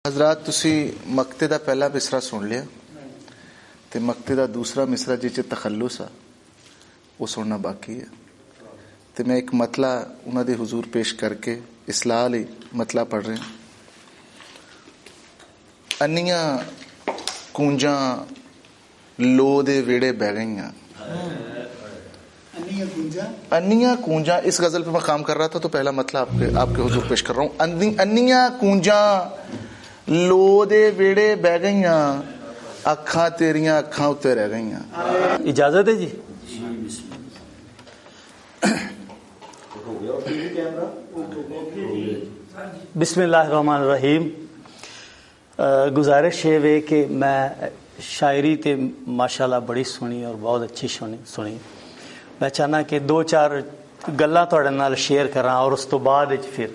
हजरात तुसी मकते का पहला मिसरा सुन लिया तो मकते का दूसरा मिसरा जिस तखल्लुस आ वो सुनना बाकी है। तो मैं एक मतला उन्होंने हुजूर पेश करके इसलाह लई मतला पढ़ रहा। अन्नियां कूंजा लो दे वेड़े बह गई। अन्नियां कूंजा इस गजल पे मैं काम कर रहा था तो पहला मतला आपके हुजूर पेश कर रहा हूँ। अन्नियां कूंजा लो दे वेड़े बह गई, अखा तेरिया अखा उत्ते रह गई। इजाजत है जी। बिस्मिल्लाहिर्रहमानिर्रहीम। गुजारिश है वे कि मैं शायरी ते माशाल्लाह बड़ी सुनी और बहुत अच्छी सुनी। मैं चाहना कि दो चार गल्लां तुहाडे नाल शेयर करा और उस तो बाद फिर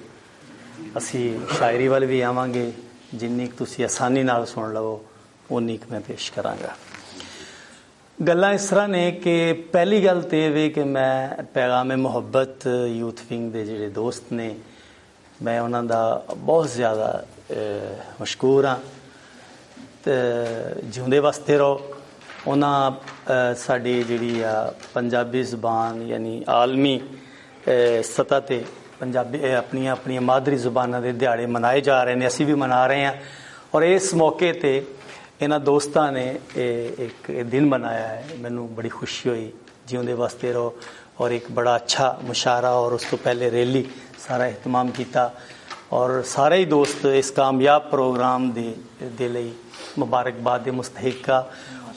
असी शायरी वाल भी आवांगे। जिन्नी तुसी आसानी नाल सुन लवो उन्नी मैं पेश करांगा। गल्लां इस तरह ने कि पहली गल तो ये वे कि मैं पैगाम मुहब्बत यूथ विंग दे जिहड़े दोस्त ने मैं उन्हां दा बहुत ज़्यादा मशकूर हाँ। तो जिउंदे वसते रहो। उन्हां साडी जिहड़ी आ पंजाबी ज़बान यानी आलमी सतह ते पंजाबी अपनी अपनी मादरी ज़ुबानां दे दिहाड़े मनाए जा रहे हैं, असी भी मना रहे हैं। और इस मौके ते इन्हां दोस्तां ने एक दिन बनाया है, मैनू बड़ी खुशी हुई। जिउंदे वास्ते रहो। और एक बड़ा अच्छा मुशारा और उस तो पहले रैली सारा एहतमाम किया और सारे ही दोस्त इस कामयाब प्रोग्राम दे लई मुबारकबाद दे मुस्तहिक आ।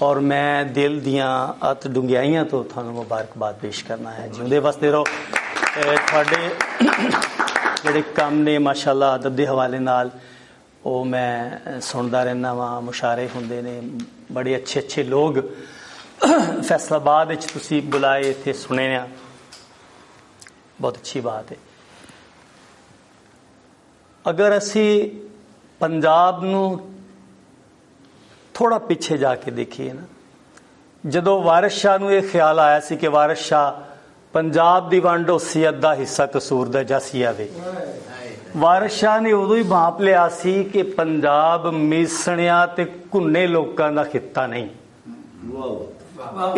और मैं दिल दियां अत डुंगियाइयां तो थानू मुबारकबाद पेश करना है। जिउंदे वास्ते रहो। थोड़े जिहड़े काम ने माशाल्लाह अदब के हवाले नाल वो मैं सुनता रहना वा, मुशारे होंदे ने, बड़े अच्छे अच्छे लोग फैसलाबाद तुसी बुलाए इत्थे सुने आ, बहुत अच्छी बात है। अगर असी पंजाब नू थोड़ा पीछे जाके देखिए ना, जदों वारिस शाह नू ये ख्याल आया सी कि वारिस शाह पंजाब दी वंड होसी अद्धा हिस्सा कसूर दा जासिया वे, वारिस शाह ने उदों ही भांप लिया सी कि पंजाब मीसणिया ते घुन्ने लोकां दा खित्ता नहीं,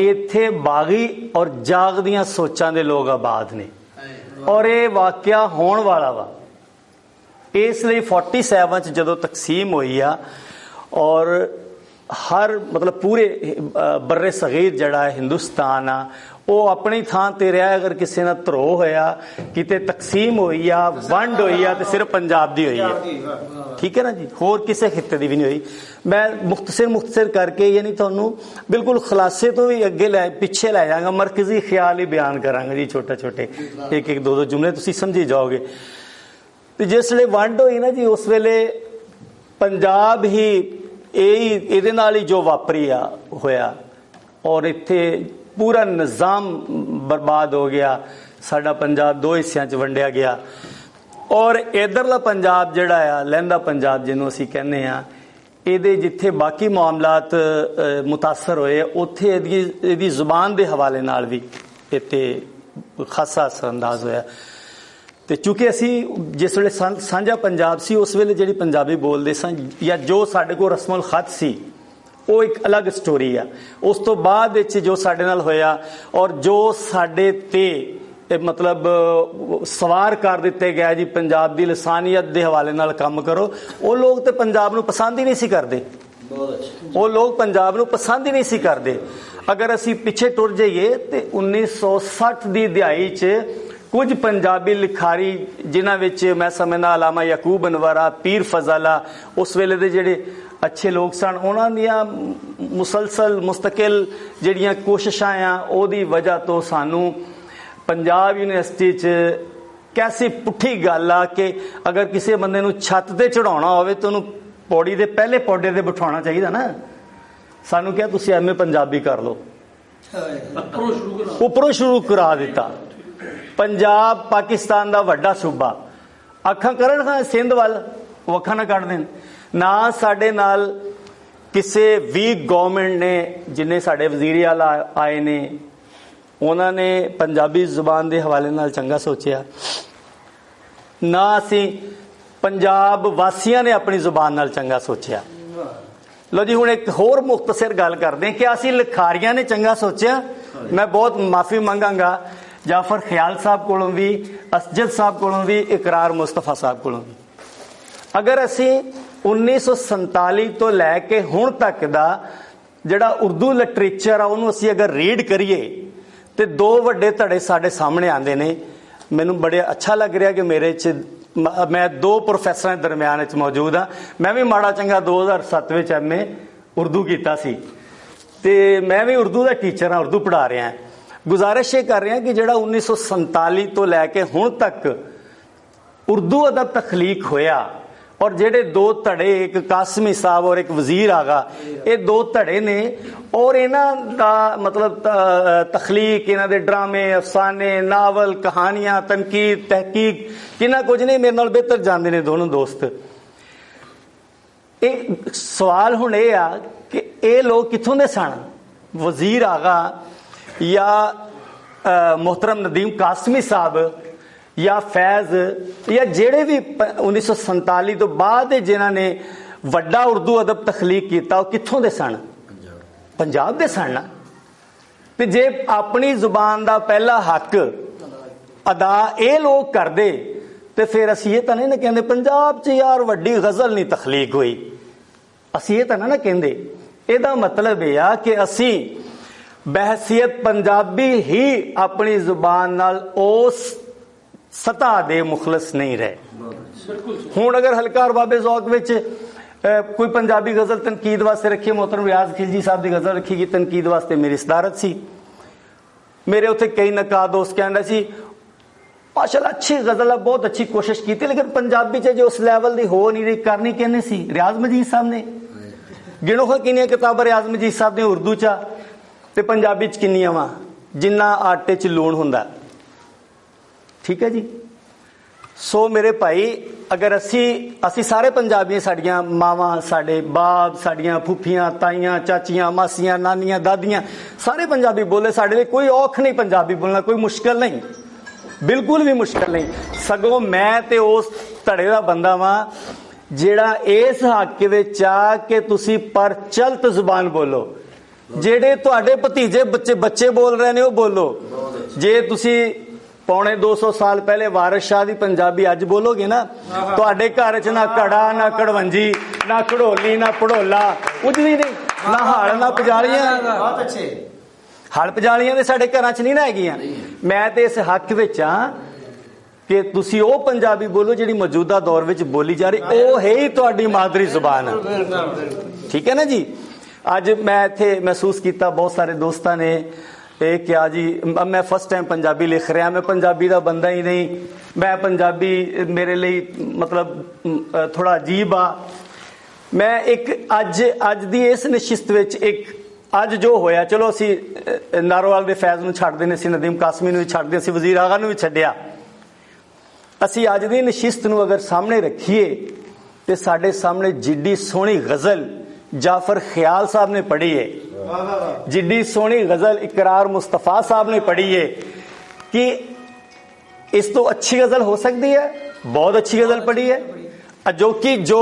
इत्थे बागी और जागदियां सोचां दे लोग आबाद ने। और ये वाकया होण वाला वा। इसलिए 47 जदों तकसीम हुई आ और हर मतलब पूरे बर्रे सगीर जड़ा है हिंदुस्तान आ वो अपनी थां ते रहा। अगर किसी ने धरो होया किते तकसीम हुई आ वंड हुई आ तो सिर्फ पंजाब दी हुई है, ठीक है ना जी, होर किसी खिते दी भी नहीं हुई। मैं मुख्तसर करके यानी तुहानू बिल्कुल खुलासे तो भी अगे पिछे लै जाऊंगा, मरकजी ख्याल ही बयान करांगा जी, छोटे छोटे एक एक दो जुमले तुसीं समझी जाओगे। तो जिसले वंड हुई ना जी उस वेले पंजाब ही ਇਹਦੇ ਨਾਲ ही जो वापरी आ होया और इत्थे पूरा निज़ाम बर्बाद हो गया। साडा पंजाब दो हिस्सों च वंडिया गया और इधरला पंजाब जिहड़ा आ लहंदा पंजाब जिन्हों असीं कहने आ, ਇਹਦੇ जिथे बाकी मामलात मुतासर होए उत्थे ਇਹਦੀ जुबान के हवाले नाल भी इत्थे खासा असरअंदाज होया। तो चूंकि असी जिस वे साझा पंजाब सी उस वेले जिहड़ी पंजाबी बोलते सन या जो साडे कोल रस्मुल खत सी वो एक अलग स्टोरी आ। उस तो बाद जो साडे नाल होया और जो साडे ते मतलब सवार कर दिते गया जी पंजाब दी लसानियत के हवाले नाल काम करो, वो लोग तो पंजाब नूं पसंद ही नहीं सी करदे। वो लोग पंजाब नूं पसंद ही नहीं सी करदे। अगर असी पिछे टुर जाइए तो 1960 की दिहाई च कुछ पंजाबी लिखारी जिन्हां विच मैं समझना अलामा यकूब अनवरा, पीर फजाला उस वेले दे जिहड़े अच्छे लोग सन उन्हां दियां मुसलसल मुस्तकिल जिहड़ियां कोशिशां आ ओहदी वजह तो सानू पंजाब यूनिवर्सिटी च कैसी पुट्ठी गल आ कि अगर किसी बंदे नूं छत ते चढ़ाउणा होवे तो उहनूं पौड़ी दे पहले पौड़े ते बिठाउणा चाहिदा ना। सानू क्या तुसीं एमए पंजाबी कर लो, उपरों शुरू करा दिता। पंजाब पाकिस्तान दा वड्डा सूबा, अखां करन खां सिंध वाल वो अखां ना कट देन ना। साडे नाल किसी वीक गवर्नमेंट ने जिन्हें साडे वजीर आला आए ने उन्होंने पंजाबी जुबान के हवाले नाल चंगा सोचिया ना। असीं पंजाब वासियां ने अपनी जुबान नाल चंगा सोचिया। लो जी, हुण एक होर मुख्तसर गल करते हैं कि असीं लिखारियां ने चंगा सोचिया। मैं बहुत माफ़ी मंगांगा जाफर ख्याल साहब कोलों भी, असजद साहब कोलों भी, इकरार मुस्तफा साहब कोलों भी। अगर असीं 1947 तो लैके हुण तक दा जिहड़ा उर्दू लिटरेचर आ उहनूं असीं अगर रीड करिए तो दो वड्डे धड़े साडे सामने आंदे ने। मैनूं बड़े अच्छा लग रहा कि मेरे च मैं दो प्रोफैसरां दे दरम्यान च मौजूद हाँ। मैं भी माड़ा चंगा 2007 में MA उर्दू कीता सी ते मैं भी उर्दू का टीचर हाँ, उर्दू पढ़ा रहा है। गुजारिश ये कर रहे हैं कि जिहड़ा 1947 तो लैके हुण तक उर्दू अदब तखलीक होया और जेडे दो धड़े, एक कासमी साहब और एक वजीर आगा, ये दो धड़े ने और इन्हां दा मतलब तखलीक, इन्हां दे ड्रामे, अफसाने, नावल, कहानियां, तनकीद, तहकीक किन्ना कुछ नहीं मेरे नाल बेहतर जानते ने दोनों दोस्त। एक सवाल हुण ये आ कि ये लोग कित्थों दे सन? वजीर आगा या मोहतरम नदीम कासमी साहब या फैज या जेड़े भी 1947 तो बाद जिन्हां ने वड्डा उर्दू अदब तखलीक किया वो कित्थों दे सन? पंजाब दे सन ना। ते जे अपनी जुबान दा पहला हक अदा ये लोग करदे ते फिर असीं ये तां नहीं ना कहंदे पंजाब च यार वड्डी गज़ल नहीं तखलीक हुई। असीं ये तां ना कहंदे। इहदा मतलब यह आ कि असीं बहसीयत पंजाबी ही अपनी जुबान नाल उस सतह दे मुखलस नहीं रहे। हुण अगर हल्का अरबाबे ज़ौक़ विच कोई पंजाबी गज़ल तनकीद वास्ते रखी, मोहतरम रियाज खिलजी साहब की गज़ल रखी गई तनकीद वास्ते, मेरी सदारत सी। मेरे उत्थे कई नका दोस्त कहंदे सी माशाअल्लाह अच्छी गज़ल है, बहुत अच्छी कोशिश की, लेकिन पंजाबी च जो उस लैवल की हो नहीं रही, करनी कहने सी रियाज मजीद साहब ने। गिनो खां किन्नियां किताबां रियाज मजीद साहब ने उर्दू च ते पंजाबी च किन्नियां वा, जिन्ना आटे च लूण हुंदा। ठीक है जी। सो मेरे भाई, अगर असी सारे पंजाबी, साड़ियां मावां, साडे बाप, साड़ियां फूफियां, ताइयां, चाचियां, मासियां, नानियां, दादियां सारे पंजाबी बोले, साडे लिए कोई औख नहीं पंजाबी बोलना, कोई मुश्किल नहीं, बिल्कुल भी मुश्किल नहीं। सगों मैं ते उस धड़े दा बंदा वां जेड़ा इस हक विच आ कि तुसी परचलत जुबान बोलो। जेड़े तुहाडे भतीजे बच्चे बोल रहे ने वो बोलो। जे तुसी पौने 200 साल पहले वारिस शाह दी पंजाबी अज बोलोगे ना, तुहाडे घर च ना कड़ा, ना कड़वंजी, ना घड़ोली, ना पड़ोला, कुछ भी नहीं, ना हल, ना पजालियां। बहुत अच्छे हल पजालियां दे साडे घरां च नहीं ना हैगियां। मैं ते इस हक विच हां कि तुसी ओ पंजाबी बोलो जिहड़ी मौजूदा दौर विच बोली जा रही, ओ है ही तुहाडी मादरी जुबान है। ठीक है ना जी। अज मैं इत्थे महसूस किया, बहुत सारे दोस्तां ने ये क्या जी मैं फर्स्ट टाइम पंजाबी लिख रहा, मैं पंजाबी का बंदा ही नहीं, मैं पंजाबी मेरे लिए मतलब थोड़ा अजीब आ। मैं एक अज दी इस नशिस्त विच एक अज जो होया, चलो असी नारोवाल दे फैज़ नूं छड्डदे ने, असी नदीम कासमी नूं भी छड्डदे, असी वजीर आगा नूं भी छड्डिया। असी अज दी नशिस्त नूं अगर सामने रखीए तो साडे सामने जिड्डी सोहनी गज़ल जाफर ख्याल साहब ने पढ़ी है, जिड्डी सोहनी गज़ल इकरार मुस्तफा साहब ने पढ़ी है, कि इस तो अच्छी गज़ल हो सकती है? बहुत अच्छी गज़ल पढ़ी है। जो कि जो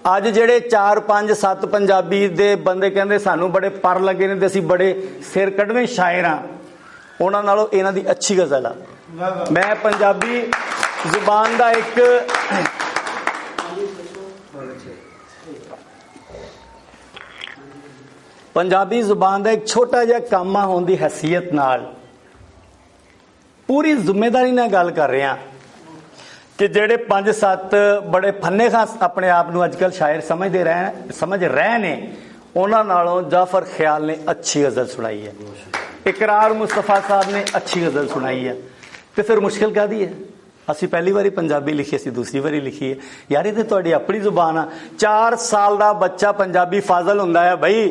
अज जेड़े 4 5 7 पंजाबी दे बंदे कहंदे सानू बड़े पर लगे ने ते असीं बड़े सिर कढ़वे शायर हां, उहनां नालों इन्हां दी अच्छी गज़ल आ। मैं पंजाबी जुबान दा एक पंजाबी जुबान का एक छोटा जिहा काम होने की हैसीयत नाल पूरी जिम्मेदारी नाल गल कर रहे हैं कि जेड़े 5 7 बड़े फन्ने खां अपने आप को अजकल शायर समझ रहे ने, उन्हां नालों जाफर ख्याल ने अच्छी गज़ल सुनाई है, इकरार मुस्तफा साहब ने अच्छी गज़ल सुनाई है। तो फिर मुश्किल काहदी है? असी पहली बारी पंजाबी लिखी, असी दूसरी बारी लिखी है यार, ये तो तुहाडी अपनी जुबान आ। 4 साल का बच्चा पंजाबी फाजल हुंदा है भाई,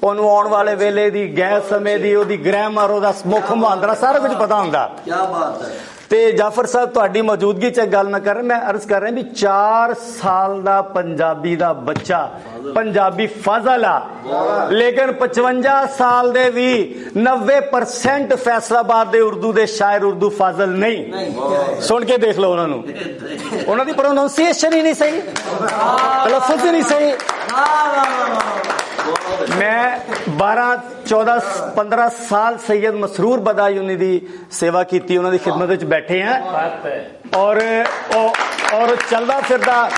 ਉਹਨੂੰ ਆਉਣ ਵਾਲੇ ਵੇਲੇ ਦੀ ਗੈਸ ਸਮੇਂ ਦੀ ਉਹਦੀ ਗ੍ਰਾਮਰ ਉਹਦਾ ਮੁੱਖ ਮੁਹਾਂਦਰਾ ਸਾਰਾ ਕੁਝ ਪਤਾ ਹੁੰਦਾ। ਕੀ ਬਾਤ ਹੈ। ਤੇ ਜਾਫਰ ਸਾਹਿਬ ਤੁਹਾਡੀ ਮੌਜੂਦਗੀ 'ਚ ਗੱਲ ਨਾ ਕਰ ਰਿਹਾ, ਮੈਂ ਅਰਜ਼ ਕਰ ਰਿਹਾ ਵੀ 4 ਸਾਲ ਦਾ ਪੰਜਾਬੀ ਦਾ ਬੱਚਾ ਪੰਜਾਬੀ ਫਾਜ਼ਲ ਆ, ਲੇਕਿਨ 55 ਸਾਲ ਦੇ ਵੀ 90% ਫੈਸਲਾਬਾਦ ਦੇ ਉਰਦੂ ਦੇ ਸ਼ਾਇਰ ਉਰਦੂ ਫਾਜ਼ਲ ਨਹੀਂ। ਸੁਣ ਕੇ ਦੇਖ ਲਓ ਉਹਨਾਂ ਨੂੰ, ਉਹਨਾਂ ਦੀ ਪ੍ਰੋਨਾਂਸੀਏਸ਼ਨ ਹੀ ਨਹੀਂ ਸਹੀ, ਤਲਫੁਜ਼ ਹੀ ਨਹੀਂ ਸਹੀ। ਮੈਂ 12, 14, 15 ਸਾਲ ਸੈयद ਮਸਰੂਰ ਬਦਾयूनी ਦੀ ਸੇਵਾ ਕੀਤੀ, ਉਹਨਾਂ ਦੀ ਖਿਦਮਤ ਵਿੱਚ ਬੈਠੇ ਆ ਔਰ ਚੱਲਦਾ ਫਿਰਦਾ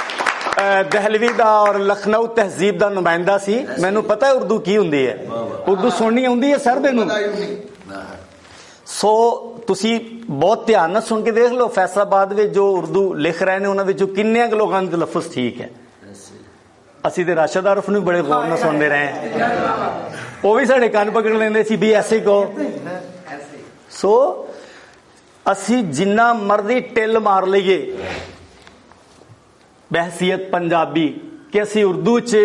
ਦਹਿਲਵੀ ਦਾ ਔਰ ਲਖਨਊ ਤਹਿਜ਼ੀਬ ਦਾ ਨੁਮਾਇੰਦਾ ਸੀ। ਮੈਨੂੰ ਪਤਾ ਉਰਦੂ ਕੀ ਹੁੰਦੀ ਹੈ, ਉਰਦੂ ਸੁਣਨੀ ਆਉਂਦੀ ਹੈ ਸਰ ਮੈਨੂੰ। ਸੋ ਤੁਸੀਂ ਬਹੁਤ ਧਿਆਨ ਨਾਲ ਸੁਣ ਕੇ ਦੇਖ ਲਓ ਫੈਸਲਾਬਾਦ ਵਿੱਚ ਜੋ ਉਰਦੂ ਲਿਖ ਰਹੇ ਨੇ ਉਹਨਾਂ ਵਿੱਚੋਂ ਕਿੰਨਿਆਂ ਕੁ ਲੋਕਾਂ ਦੇ ਤਲਫੁਜ਼ ਠੀਕ ਹੈ। ਅਸੀਂ ਤੇ ਰਾਸ਼ਦ ਆਰਫ ਨੂੰ ਬੜੇ ਗੌਰ ਨਾਲ ਸੁਣਦੇ ਰਹੇ, ਉਹ ਵੀ ਸਾਡੇ ਕੰਨ ਪਕੜ ਲੈਂਦੇ ਸੀ ਵੀ ਐਸੇ ਕਹੋ। ਸੋ ਅਸੀਂ ਜਿੰਨਾ ਮਰਜ਼ੀ ਟਿੱਲ ਮਾਰ ਲਈਏ ਬਹਿਸੀਅਤ ਪੰਜਾਬੀ ਕਿ ਅਸੀਂ ਉਰਦੂ 'ਚ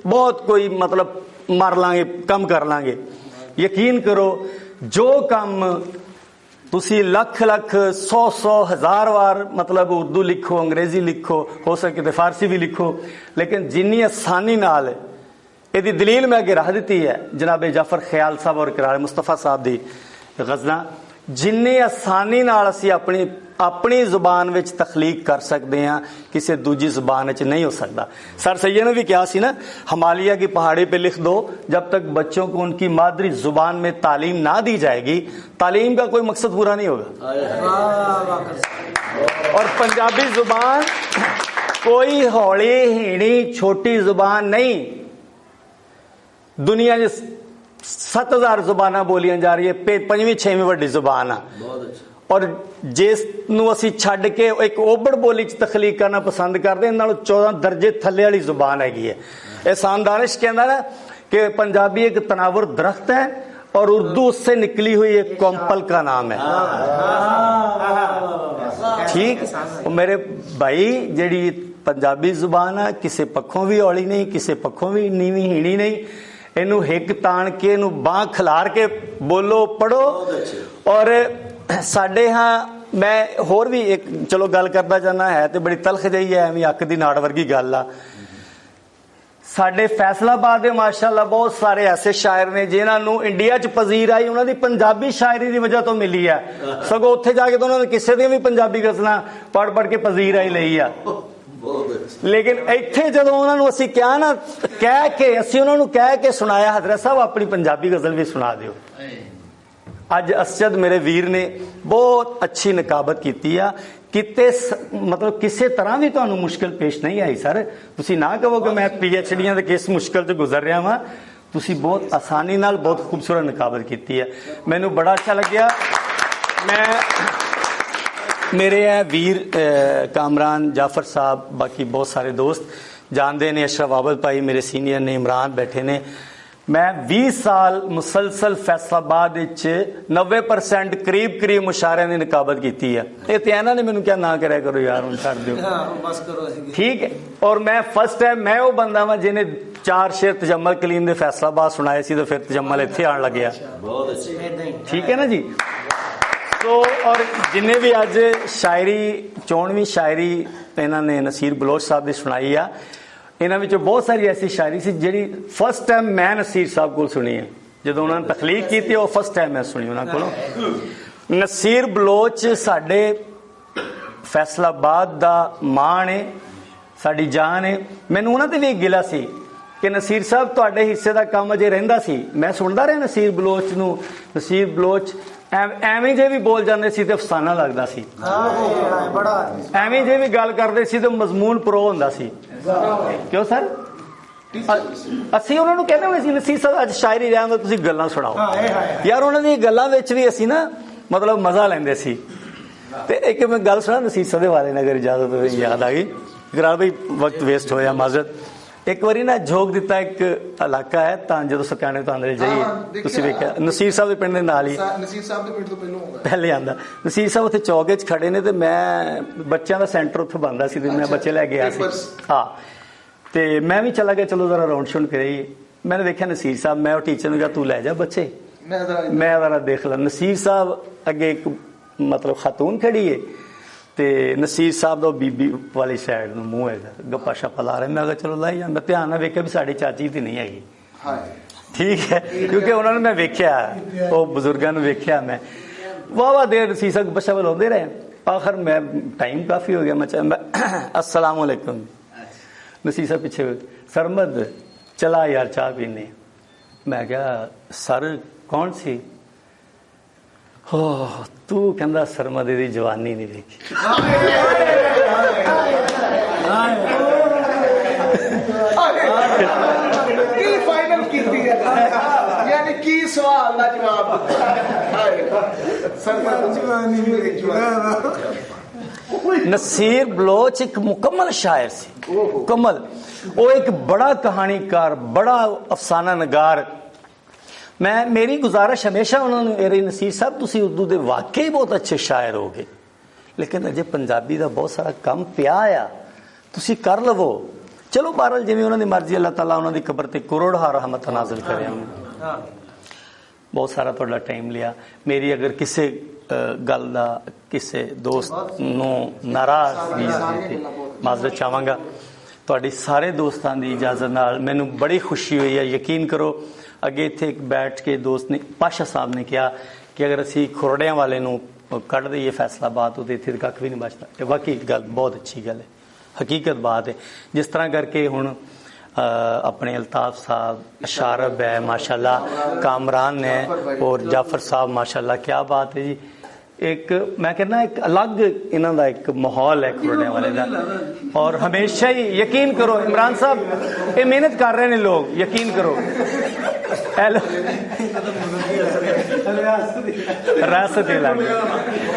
ਬਹੁਤ ਕੋਈ ਮਤਲਬ ਮਾਰ ਲਾਂਗੇ, ਕੰਮ ਕਰ ਲਾਂਗੇ, ਯਕੀਨ ਕਰੋ ਜੋ ਕੰਮ ਤੁਸੀਂ ਲੱਖ 100 1000 ਵਾਰ ਮਤਲਬ ਉਰਦੂ ਲਿਖੋ, ਅੰਗਰੇਜ਼ੀ ਲਿਖੋ, ਹੋ ਸਕੇ ਤੇ ਫਾਰਸੀ ਵੀ ਲਿਖੋ, ਲੇਕਿਨ ਜਿੰਨੀ ਆਸਾਨੀ ਨਾਲ ਇਹਦੀ ਦਲੀਲ ਮੈਂ ਅੱਗੇ ਰੱਖ ਦਿੱਤੀ ਹੈ ਜਨਾਬ ਜਾਫਰ ਖਿਆਲ ਸਾਹਿਬ ਔਰ ਕਿਰਾਰ ਮੁਸਤਫਾ ਸਾਹਿਬ ਦੀ ਗਜ਼ਲਾਂ, ਜਿੰਨੀ ਆਸਾਨੀ ਨਾਲ ਅਸੀਂ ਆਪਣੀ ਜ਼ੁਬਾਨ ਵਿੱਚ ਤਖਲੀਕ ਕਰ ਸਕਦੇ ਹਾਂ ਕਿਸੇ ਦੂਜੀ ਜ਼ੁਬਾन ਵਿੱਚ नहीं हो सकता। सर सैयद ने भी कहा सी ना, हिमालय की पहाड़ी पे लिख दो, जब तक बच्चों को उनकी मादरी जुबान में तालीम ना दी जाएगी तालीम का कोई मकसद पूरा नहीं होगा। और पंजाबी जुबान कोई हौली हीणी छोटी जुबान नहीं, दुनिया 7000 जुबाना बोलियां जा रही है, 5ਵੀਂ 6ਵੀਂ ਵੱਡੀ जुबान आ। और जिस ਨੂੰ ਅਸੀਂ ਛੱਡ ਕੇ ਇੱਕ ਓਬੜ ਬੋਲੀ 'ਚ ਤਖਲੀਕ ਕਰਨਾ ਪਸੰਦ ਕਰਦੇ, ਇਹਨਾਂ ਨਾਲੋਂ 14 ਦਰਜੇ ਥੱਲੇ ਵਾਲੀ ਜ਼ੁਬਾਨ ਹੈਗੀ ਹੈ। एहसान दानिश कहता ना कि पंजाबी एक तनावर दरख्त है और उर्दू उससे निकली हुई एक कॉम्पल का नाम है। ठीक, मेरे भाई जी पंजाबी जुबान है किसी पक्षों भी हौली नहीं, किसी पक्षों भी नीवी हीणी नहीं, इनू हिक तान के इनू बांह खिलार के बोलो पढ़ो। और साडे हाँ मैं होर भी एक चलो गल करना चाहना है तो बड़ी तलख जही है, एवं अक दी नाड़ वर्गी गल आ। साडे फैसलाबाद दे माशाअल्लाह बहुत सारे ऐसे शायर ने जिन्होंने इंडिया च पजीर आई उन्होंने पंजाबी शायरी की वजह तो मिली है, सगों उत्थे जाके तो उन्होंने किसी दी भी पंजाबी गज़लां पढ़ पढ़ के पजीर आई लई आ। लेकिन इत्थे जदों उन्होंने असीं कहा ना, कह के असीं उन्होंने कह के सुनाया हजरत साहब अपनी पंजाबी गज़ल भी सुना दिओ। अज असद मेरे वीर ने बहुत अच्छी नकाबत की आ, किते मतलब किसी तरह भी तुहानूं मुश्किल पेश नहीं आई सर। तुसीं ना कहो कि मैं PhDयां दे किस मुश्किल से गुजर रहा वां, तुसीं बहुत आसानी नाल बहुत खूबसूरत नकाबत की है, मैनूं बड़ा अच्छा लग्या। मैं मेरे वीर कामरान जाफर साहब बाकी बहुत सारे दोस्त जानते ने, अशरफ आबद भाई मेरे सीनियर ने, इमरान बैठे ने। मैं 20 साल मुसलसल फैसलाबाद 90% करीब करीब मुशायरे की नकाबत की है। ये तो इन्होंने मैंने क्या ना कराया करो यार, हम छड़ दो ठीक है। और मैं फर्स्ट टाइम मैं वो बंदा वा जिन्हें 4 शेर तजम्मल कलीम के फैसलाबाद सुनाए सी, तो फिर तजम्मल इत्थे आन लग्या। ठीक है ना जी। तो और जिन्हें भी अज शायरी 54वीं शायरी इन्होंने नसीर बलोच साहब की सुनाई आ, इन्हां विचों बहुत सारी ऐसी शायरी सी जिहड़ी फर्स्ट टाइम मैं नसीर साहब को सुनी है, जो उन्होंने तखलीक की थी वो फर्स्ट टाइम मैं सुनी उन्होंने को। नसीर बलोच साडे फैसलाबाद दा माण है, साडी जान है। मैनूं उन्हां ते भी गिला सी कि नसीर साहब तुहाडे हिस्से दा काम अजे रहिंदा सी। मैं सुनदा रहा नसीर बलोच नूं, नसीर बलोच ਐਵੇਂ ਜੇ ਵੀ ਬੋਲ ਜਾਂਦੇ ਸੀ ਤੇ ਅਫਸਾਨਾ ਲੱਗਦਾ ਸੀ, ਐਵੇਂ ਜੇ ਵੀ ਗੱਲ ਕਰਦੇ ਸੀ ਤੇ ਮਜ਼ਮੂਨ ਪ੍ਰੋ ਹੁੰਦਾ ਸੀ। ਕਿਉਂ ਸਰ? ਅਸੀਂ ਉਹਨਾਂ ਨੂੰ ਕਹਿੰਦੇ ਹੁੰਦੇ ਸੀ ਨਸੀਰ ਸਾਹਿਬ ਅੱਜ ਸ਼ਾਇਰੀ ਰਹਿਣ ਦਿਓ, ਤੁਸੀਂ ਗੱਲਾਂ ਸੁਣਾਓ ਯਾਰ। ਉਹਨਾਂ ਦੀ ਗੱਲਾਂ ਵਿੱਚ ਵੀ ਅਸੀਂ ਨਾ ਮਤਲਬ ਮਜ਼ਾ ਲੈਂਦੇ ਸੀ। ਤੇ ਇੱਕ ਮੈਂ ਗੱਲ ਸੁਣਾ ਨਸੀਰ ਸਾਹਿਬ ਦੇ ਬਾਰੇ ਨਾਲ, ਅਗਰ ਇਜਾਜ਼ਤ ਹੋਵੇ, ਯਾਦ ਆ ਗਈ। ਇਕਰਾਰ ਭਾਈ ਵਕਤ ਵੇਸਟ ਹੋਇਆ ਮਾਜ਼ਰਤ। एक बारी ना झोक दिता एक इलाका है ਤਾਂ ਜਦੋਂ ਸਕਾਣੇ ਤੋਂ ਆਂਦੇ ਜਾਈਏ, ਤੁਸੀਂ ਵੇਖਿਆ ਨਸੀਰ ਸਾਹਿਬ ਦੇ ਪਿੰਡ ਦੇ ਨਾਲ ਹੀ, ਨਸੀਰ ਸਾਹਿਬ ਦੇ ਪਿੰਡ ਤੋਂ ਪਹਿਲੇ ਆਂਦਾ ਨਸੀਰ ਸਾਹਿਬ ਉੱਥੇ ਚੌਕ 'ਚ ਖੜੇ ਨੇ, ਤੇ ਮੈਂ ਬੱਚਿਆਂ ਦਾ ਸੈਂਟਰ ਉੱਥੇ ਬੰਦਾ ਸੀ ਤੇ ਮੈਂ ਬੱਚੇ ਲੈ ਕੇ ਆਇਆ ਸੀ। ਹਾਂ, ਤੇ ਮੈਂ ਵੀ ਚਲਾ ਗਿਆ ਚਲੋ ਜ਼ਰਾ ਰਾਉਂਡ ਸ਼ਾਉਂਡ ਕਰੀਏ। मैंने देखा नसीर साहब, मैं टीचर ने कहा तू लै जा बच्चे, मैं जरा देख ला। नसीर साहब अगे एक मतलब खातून खड़ी है ते नसीर साहब का बीबी वाली साइड मूँह है, गप्पा शप्पा ला रहे। मैं चलो लाई जा, मैं ध्यान वेख्या भी साड़ी चाची तो नहीं हैगी, ठीक है, क्योंकि उन्होंने मैं वेख्या, वो बुजुर्गों ने वेख्या। मैं वाह देर नसीर साहब गप्पा शप्पा लाते रहे। आखिर मैं टाइम काफ़ी हो गया, मैं अस्सलाम वालेकुम। नसीर साहब पीछे, सरमद चला यार चाह पीने। मैं क्या सर कौन सी? हो तू कहंदा सरमद दी जवानी नहीं देखी। नसीर बलोच एक मुकम्मल शायर सी, मुकम्मल। वो एक बड़ा कहानीकार, बड़ा अफसाना नगार। मैं मेरी गुजारिश हमेशा उन्होंने मेरे नसीर साहब तुसी उर्दू दे वाकई बहुत अच्छे शायर हो गए, लेकिन अजे पंजाबी का बहुत सारा कम पिया आ, तुसी कर लवो। चलो बहरहाल जिवें उन्होंने मर्जी, अल्लाह ताला उन्होंने कबर ते करोड़ रहमत नाजिल करे। बहुत सारा तुहाडा टाइम लिया। मेरी अगर किसी गल का किसी दोस्त नूं नाराज़गी माजरत चाहांगा। तुहाडी सारे दोस्तां दी इजाजत नाल मैनूं बड़ी खुशी हुई है। यकीन करो अगे इत्थे बैठ के दोस्त ने, पाशा साहब ने कहा कि अगर असी खुरड़ियां वाले नूं कढ़ दईए फैसलाबाद तो इत्थे कख भी नहीं बचता। वाकई गल बहुत अच्छी गल है, हकीकत बात है। जिस तरह करके हुण अपने अल्ताफ साहब, शारब है माशाल्लाह, कामरान है और जाफर साहब माशाल्लाह, क्या बात है जी। एक मैं कहना एक अलग इन्हों का एक माहौल है खुरड़ियां वाले का। और हमेशा ही यकीन करो इमरान साहब ये मेहनत कर रहे हैं लोग, यकीन करो। रियासत अलग।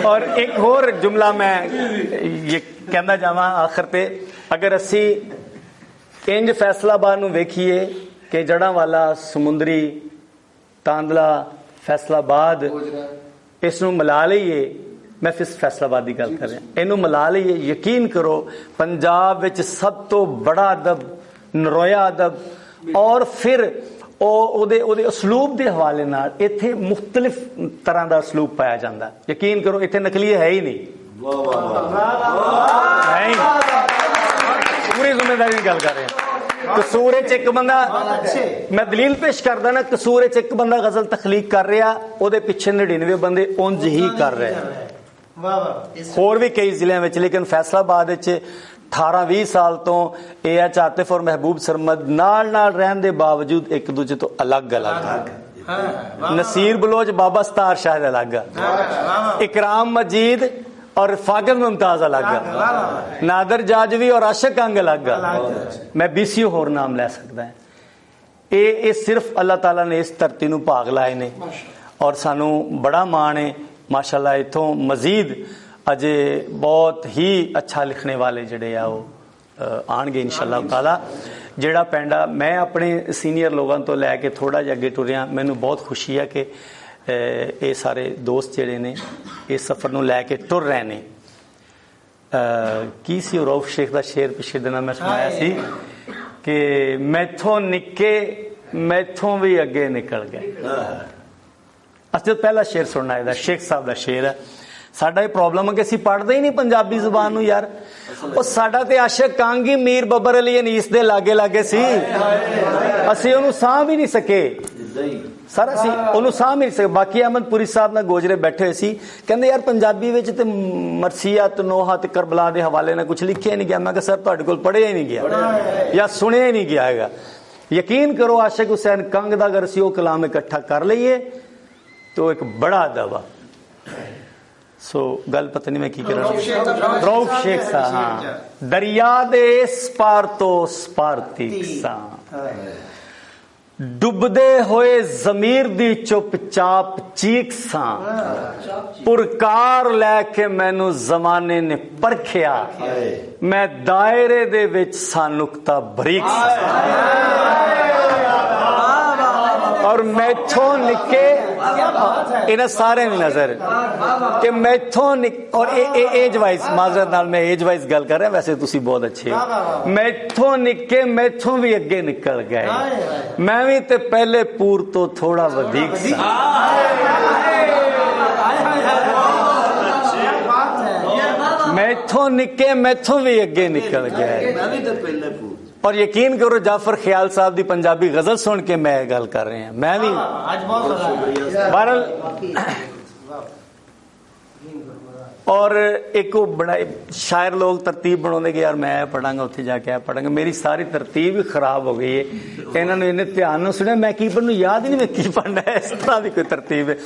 और एक होर जुमला मैं ये कहना जावा आखिर पे, अगर असी इंज फैसलाबाद नूं वेखीए कि जड़ा वाला, समुंदरी, तांदला, फैसलाबाद, इसनूं मिला लईए। मैं फिर फैसलाबाद की गल कर रहा, इनू मिला लईए। यकीन करो पंजाब विच सब तो बड़ा अदब, नरोया अदब, और फिर ओदे उसलूब के हवाले नाल इत्थे मुख्तलिफ तरह का उसलूब पाया जाता। यकीन करो इत्थे नकली है ही नहीं, है ही पूरी जिम्मेदारी की गल कर रहे हैं। कसूर एक बंदा, मैं दलील पेश करदा ना, कसूर एक बंदा गजल तखलीक कर रहा, ओदे पिछे 99 बंदे उंज ही कर रहे। होर भी कई जिले में, लेकिन फैसलाबाद 18-20 साल तो एएच आतिफ और महबूब सरमद नाल रहने के बावजूद एक दूजे तो अलग अलग। नसीर बलोच, बाबा सतार शाह अलग, इकराम मजीद और फागल मुमताज अलग, नादर जाजवी और आशिक अंग अलग। मैं 20 होर नाम लै सकता है। ये सिर्फ अल्लाह ताला ने इस धरती नूं भाग लाए ने और सानू बड़ा माण है माशाल्लाह। इथों मजीद अजे बहुत ही अच्छा लिखने वाले जड़े आ आणगे इंशाअल्लाह ताला। जिहड़ा पैंडा मैं अपने सीनियर लोगों तो लैके थोड़ा जिहा अगे टुरिया, मैनू बहुत खुशी है कि ये सारे दोस्त जिहड़े ने इस सफ़र नूं लैके टुर रहे ने। की सी रऊफ शेख का शेर पिछले दिनों मैं सुनाया सी कि मैथों निके मैथों भी अगे निकल गए। अच्छा पहला शेर सुनना है, शेख साहब का शेर है। साडा ये प्रॉब्लम है कि असीं पढ़दे ही नहीं पंजाबी जुबान नूं यार। और साडा ते आशिक कांगी मीर बबर अली अनीस दे लागे लागे सी, असीं ओनू साह भी नहीं सके सर, असीं ओनू साह भी नहीं सके। बाकी अहमदपुरी साहब नाल गोजरे बैठे हुए सी, कहंदे यार पंजाबी विच ते मरसियत नोहा ते करबला दे हवाले नाल कुछ लिखिया ही नहीं गया। मैं कहा सर तुहाडे कोल पढ़िया ही नहीं गया या सुनिया ही नहीं गया हैगा। यकीन करो आशिक हुसैन कंग दा अगर असीं ओह कलाम इकट्ठा कर लईए तो एक बड़ा अदब आ। सो गल पता नहीं मैं की कर रहा। रऊफ शेख साहब, हाँ, दरिया दे इस पार तो उस पार तीक सा, डुबदे होए जमीर दी चुपचाप चीक सा, पुरकार लैके मैनू जमाने ने परखिया, मैं दायरे दे विच सा नुक्ता बरीक सा। और मैथों निके इन्हें सारे भी नजर कि मैथों और एज वाइज माजरत नाल मैं एज वाइज गल कर रहा, वैसे तुसी बहुत अच्छे हो। मैथों निके मैथों भी अगे निकल गए, मैं भी ते पहले पूर तो थोड़ा वधिक सा। मैथों निके मैथों भी अगे निकल गए। और यकीन करो जाफर ख्याल साहब दी पंजाबी गजल सुन के मैं गल कर रहे हैं, मैं भी बहरहाल। और एक वो बड़ा शायर लोग तरतीब बनाने के यार मैं पढ़ांगा उत्थे जाके पढ़ांगा, मेरी सारी तरतीब ही खराब हो गई है। इन्होंने ध्यान न सुनिया, मैं की पढ़नू याद ही नहीं मैं की पढ़ना है, इस तरह की कोई तरतीब है।